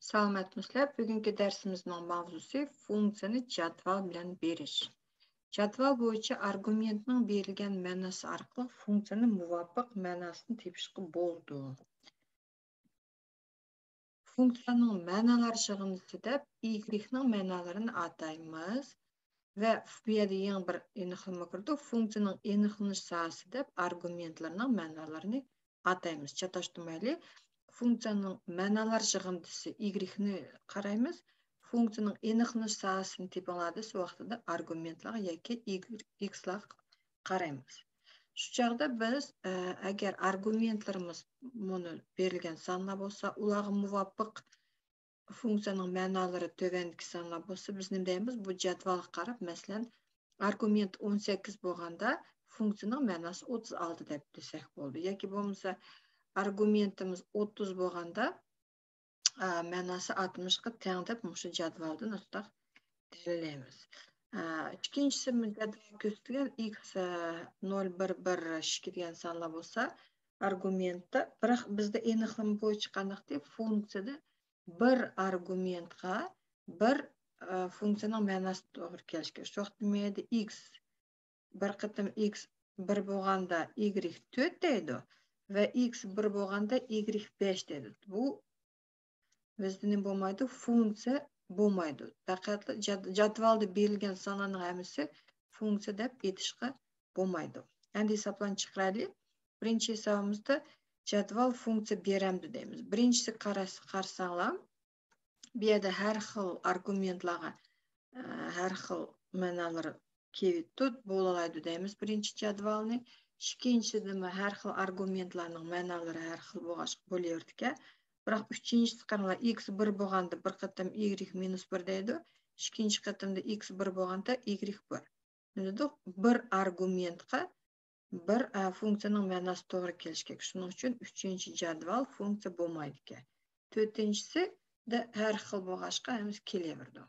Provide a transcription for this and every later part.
Salomatmisizlar. Bugungi darsimizning mavzusi funksiyani jadval bilan berish. Jadval bo'yicha argumentning berilgan ma'nosi orqali funksiyani muvofiq ma'nosini tepishga bo'ldi. Funksiyaning ma'nolari yig'indisida y ning ma'nolarini ataymiz va bu yerda yana bir aniqlama kirdi. Funksiyaning aniqlanish sohasida argumentlarning ma'nolarini ataymiz. Chatashtirmaylik. Funksiyaning ma'nolar yig'indisi y-ni qaraymiz. Funksiyaning aniqlanish sohasini tepaladi, shu vaqtida argumentlarga yoki xlar qaraymiz. Shu chog'da biz agar argumentlarimiz buni berilgan sonlar bo'lsa, ularga muvofiq funksiyaning ma'nolari tövandagi sonlar bo'lsa, biz nima deymiz? Bu jadvalga qarab, masalan, argument 18 bo'lganda funksiyaning ma'nosi 36 deb desak bo'ldi. Yoki bo'lmasa argumentimiz 30 bo'lganda ma'nosi 60 ga teng deb shu jadvaldan o'taq belgilaymiz. Ikkinchisi jadval ko'rsatilgan x 0,1,1 degan sonlar bo'lsa, argumentda biroq bizda aniqlama bo'yicha qanday funksiyada bir argumentga bir funksiyaning ma'nosi to'g'ri kelishi kerak. Shu vaqtda menda x bir qatim x 1 bo'lganda y 4 deydi va x 1 bo'lganda y 5 deydi. Bu bizda nima bo'lmaydi? Funksiya bo'lmaydi. Faqat jadvalda berilgan sonlarning hammasi funksiya deb aytishga bo'lmaydi. Endi hisoblarni chiqaraylik. Birinchi hisobimizda jadval funksiya beramdi deymiz. Birinchisi qarasanglar, bu yerda har xil argumentlarga har xil ma'nolar kelib bo'lalaydi deymiz birinchi jadvalni. Ikkinchisida har xil argumentlarning ma'nolari har xil bo'laverdi. Biroq uchinchisi qaranglar, x 1 bo'lganda bir qatim y -1 deydi. Ikkinchi qatimda x 1 bo'lganda y 1. Endi bir argumentga bir funksiyaning ma'nosi to'g'ri kelishi kerak. Shuning uchun uchinchi jadval funksiya bo'lmaydi ekan. To'rtinchisi da har xil bo'lg'achqa hamiz kelaverdi.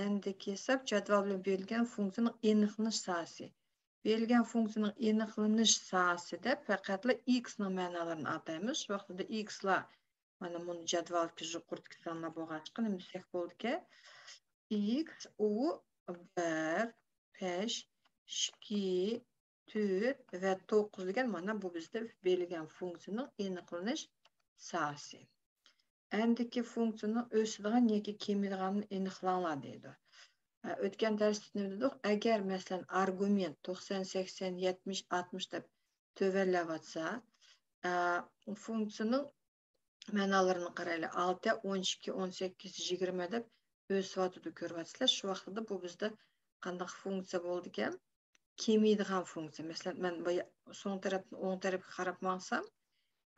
Endi kelsak, jadval bilan berilgan funksiyaning aniqlanish sohasi. Berilgan funksiyaning aniqlanish sohasida faqat x ning ma'nolarini ataymiz. Shu vaqtda x lar mana buni jadvalga yuqorgi sonlar bo'lg'achqa nima desak bo'ldi-ki, x u 1 5 2 4 va 9 degan mana bu bizda berilgan funksiyaning aniqlanish sohasi. Endiki funksiyani o'sadigan yoki kemaydiganini aniqlanglar deydi. O'tgan darsda nima dedik? Agar masalan argument 90, 80, 70, 60 deb tövandlayotsa, funksiyaning ma'nolarini qaraylik. 6, 12, 18, 20 deb o'syotidi ko'ryapsizlar. Shu vaqtda bu bizda qanday funksiya bo'ldi ekan? Kemaydigan funksiya. Masalan, men bu so'ng tarafdan o'ng tarafga qarab maqsam,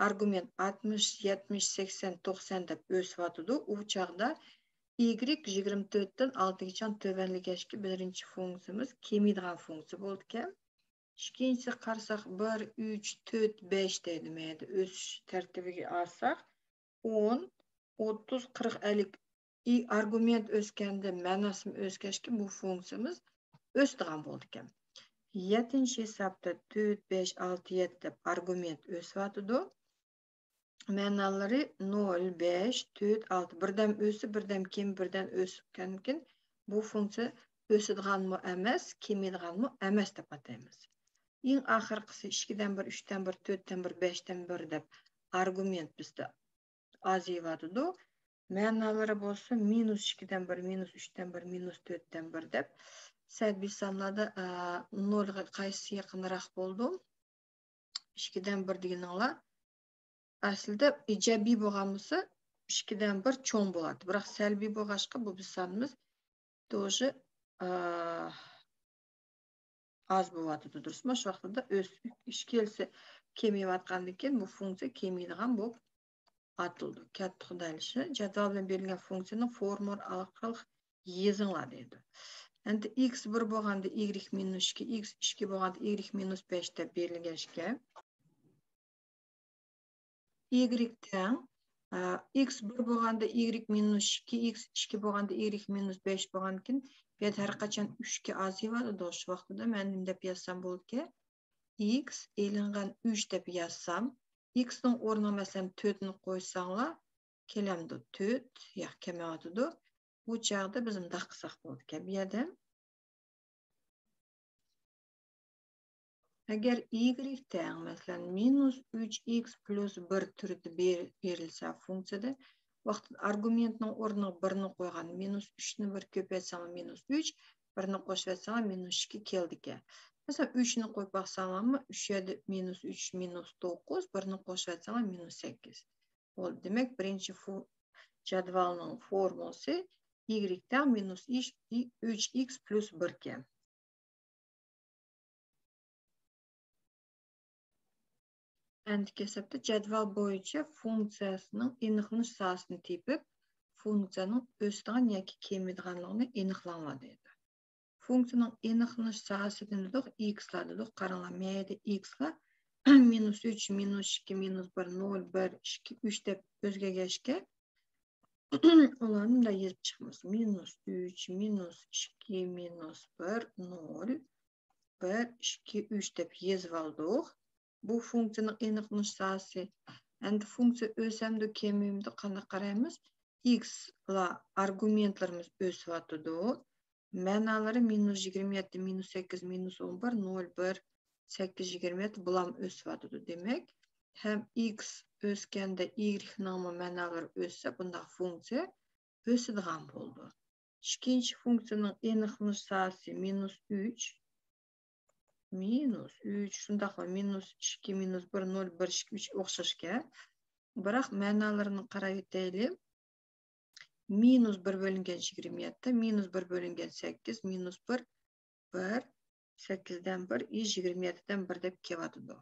argument 60, 70, 80, 90 deb o'syotidi. U chaqda y 24 dan 6 gacha tövandlagachki birinchi funksiyamiz kemaydigan funksiya bo'ldi ekan. Ikkinchisi qarsak 1, 3, 4, 5 deydi. Mayda o'sish tartibiga olsak 10, 30, 40, 50 argument o'sganda ma'nosi o'zgashki bu funksiyamiz o'sdigan bo'ldi ekan. 7-chi hisobda 4, 5, 6, 7 deb argument o'syotidi. Ma'nolari 0, 5, 4, 6 birdan o'sib, birdan kim, birdan o'sgankin bu funksiya o'sadiganmi emas, kemaydiganmi emas deb ataymiz. Eng oxirgisi 2 dan 1, 3 dan 1, 4 dan 1, 5 dan 1 deb argument bizda aziyotidi. Ma'nolari bo'lsa -2 dan 1, -3 dan 1, -4 dan 1 deb salbiy sonlarda 0 ga qaysi yaqinroq bo'ldi? 2 dan 1 deganlar aslida ijobiy bo'lgan bo'lsa 2 dan 1 cho'ng bo'ladi. Biroq salbiy bo'lg'achqa bu biz sonimiz тоже az bo'ladi, durustmi? Shu vaqtda ish kelsa kemayotgandan keyin bu funksiya kemaydigan bo'lib atildi. Katta xudolishi jadval bilan berilgan funksiyaning formula orqali yozinglar deydi. Endi x 1 bo'lganda y -2, x 2 bo'lganda y -5 deb berilgachga y teng x 1 bo'lganda y -2, x 2 bo'lganda y -5 bo'lgandan keyin bu yerda har qachon 3 ga oziyotidi. Shu vaqtda men nima deb yozsam bo'ldi-ki, x elingan 3 deb yozsam, x ning o'rniga masalan 4 ni qo'ysanglar, kelamda 4 yoq kelmayotidi. Bu chog'da biz bundoq qilsak bo'ladi ekan. Bu yerda agar y teng masalan minus 3x plus 1 turida berilsa funksiyada vaqtida argumentning o'rniga 1 ni qo'ygan, minus 3 ni 1 ko'paytsang minus 3, 1 ni qo'shib etsang minus 2 keldi ekan. Mesela 3 ni qo'yib baksanlarmi, 3 yerda minus 3 minus 9, 1 ni qo'shib etsang minus 8. Oldu. Demek birinchi jadvalning formulasi y teng minus 3x plus 1 ekan. Endi kesapda jadval bo'yicha funksiyasining aniqlanish sahasini tepib, funksiyaning o'sadigan yoki kemaydiganligini aniqlanglar deydi. Funksiyaning aniqlanish sahasidan dedik x lar dedik. Qaranglar, mayda x lar minus 3, minus 2, minus 1, 0, 1, 2, 3 deb o'zgargachga ularni bunday yozib chiqamiz. Minus 3, minus 2, minus 1, 0, 1, 2, 3 deb yozib oldik. Bu funksiyaning aniqlanish sahasi. Endi funksiya o'samdi, kemayimdi qanday qaraymiz? X la argumentlarimiz o'syotidi. Ma'nolari minus 27, minus 8, minus 11, 0, 1, 8, 27 bulam o'syotidi. Demak, hem x o'sganda y ning ma'nolari o'ssa, bunda funksiya o'sadigan bo'ldi. Ikkinchi funksiyaning aniqlanish sahasi minus 3. Minus 3, shundaqla minus 2, minus 1, 0, 1, 2, 3 o'xshashga. Biroq ma'nolarini qarab o'taylik. Minus 1 bölüngen 27, minus 1 bölüngen 8, minus 1, 1, 8'den 1, 27'den 1 deb kelyotidi.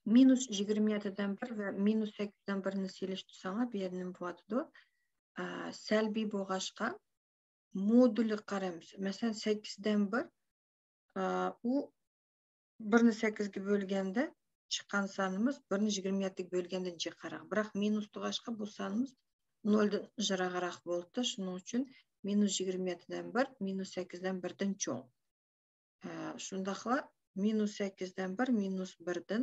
Minus 27'den 1 ve minus 8'den 1'ni selishtirsanlar, bu yerda nima bo'lyotidi? Salbiy bo'lg'achqa moduli qaraymiz. Masalan, 8'den 1 u 1'ni 8'ga bo'lganda chiqqan sonimiz 1'ni 27'ga bo'lgandan jiqaroq. Biroq minus tug'ashqa bu sonimiz 0'dan jirag'roq bo'ldi. Shuning uchun minus 27'dan 1, minus 8'dan 1'dan cho'ng. Shundaqla minus 8'dan 1, minus 1'dan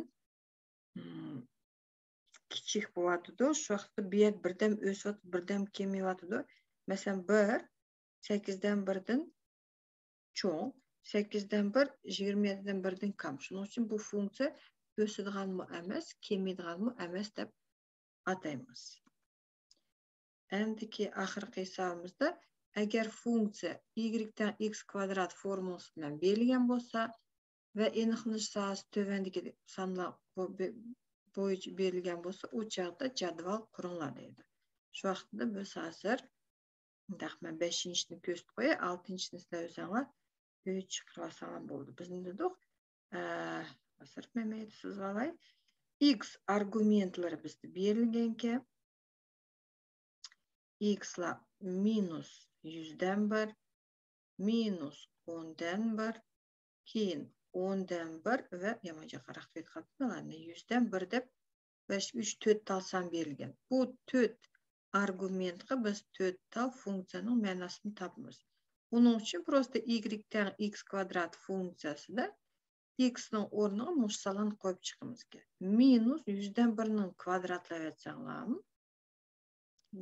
kichik bo'lyotidi. Shu vaqtda bu yer birdan o'sib, birdan kemayotidi. Masalan, 1 8'dan 1'dan cho'ng, 8'dan 1 27'dan 1'dan kam. Shuning uchun bu funksiya o'sadiganmi emas, kemaydiganmi emas deb ataymiz. Endiki oxirgi hisobimizda agar funksiya y teng x kvadrat formulasi bilan berilgan bo'lsa va aniqlanish sahasi tövandagi sonlar bo'yicha berilgan bo'lsa, u chog'da jadval quringlar deydi. Shu vaqtda biz hozir men 5-ni ko'rsatib qo'yay, 6-ni sizlar o'zinglar 3 chiqarsanlar bo'ldi. Biz nima dedik? Hozir men siz olay. X argumentlari bizda berilgan ekan. X lar minus 100'dan 1, minus 10'dan 1, keyin 10'dan 1 ve yamaca qaraq qilibdi. 100'dan 1 deb 5, 3, 4 tal son berilgan. Bu 4 argumentga biz 4 tal funksiyaning ma'nosini topamiz. Bunun için prosta y teng x kvadrat funksiyasida x ning o'rniga mushsalan qo'yib chiqamiz ki. Minus 100'dan 1'ning kvadratlab etsanglarmi?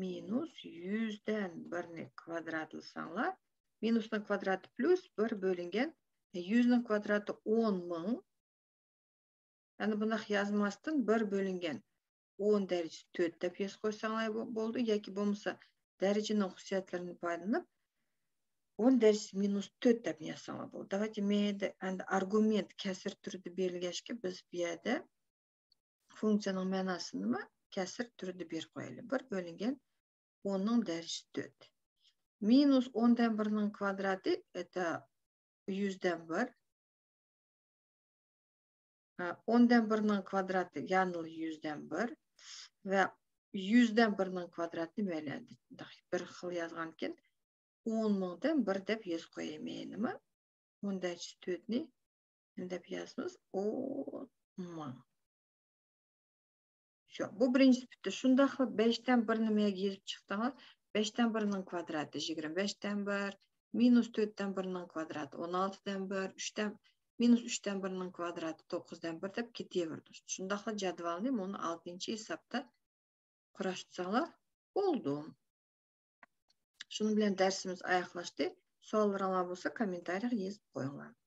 Minus 100'dan 1'ni kvadratlasanglar, minusning kvadrati plus 1 bo'lingan 100'ning kvadrati 10.000. Yani buni yazmasdan 1 bo'lingan 10 derece 4 deb yozib qo'ysanglar bo'ldi, yoki bo'lmasa darajaning xususiyatlarini foydalanib 10 derece minus 4 deb yozsanglar bo'ldi. Давайте menda endi argument kasr turida berilgachga biz bu yerda funksiyaning ma'nosi nima? Kasr turida berib qo'yaylik. 1 bo'lingan 10'ning derecesi 4. Minus 10'dan 1'ning kvadrati это 100'dan 1. 10'dan 1'ning kvadrati yani 100'dan 1 ve 100'dan 1'ning kvadratini belirledi. Bir xil yazgan ekan 10.000'dan 1 deb yozib qo'yaymi? 10 derecesi 4'ni deb yozamiz 10.000. Bu birinchisi bitti. Shunda qilib 5'dan 1 nimaga yozib chiqdinglar? 5'dan 1'ning kvadrati 25'dan 1, minus 4'dan 1'ning kvadrati 16'dan 1, 3'dan minus 3'ten 1'nin kvadratı 9'dan 1 dep keteberdi. Şundaqla jadvalni onu 6-njy hesapda kuraştsalar oldu. Şunu bilen dersimiz ayaklaştı. Soğallarına bolsa kommentariya yazıp koyunlar.